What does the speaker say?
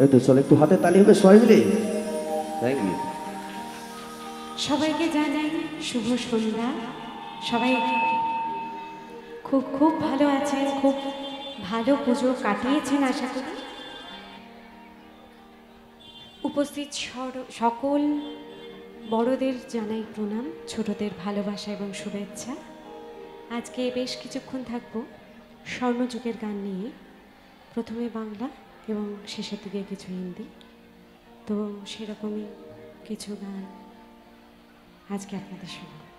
এই তো চলো একটু হাতে তালি হবে সবাই মিলে। Thank you. সবাইকে জানাই শুভ সন্ধ্যা। সবাই খুব খুব ভালো আছেন, খুব ভালো পুজো কাটিয়েছেন আশা করি। উপস্থিত সকল বড়দের জানাই প্রণাম, ছোটদের ভালোবাসা এবং শুভেচ্ছা। আজকে বেশ কিছুক্ষণ থাকবো স্বর্ণযুগের গান নিয়ে, প্রথমে বাংলা এবং শেষের দিকে কিছু হিন্দি। তো সেরকমই কিছু গান আজকে আপনাদের শোনাবো।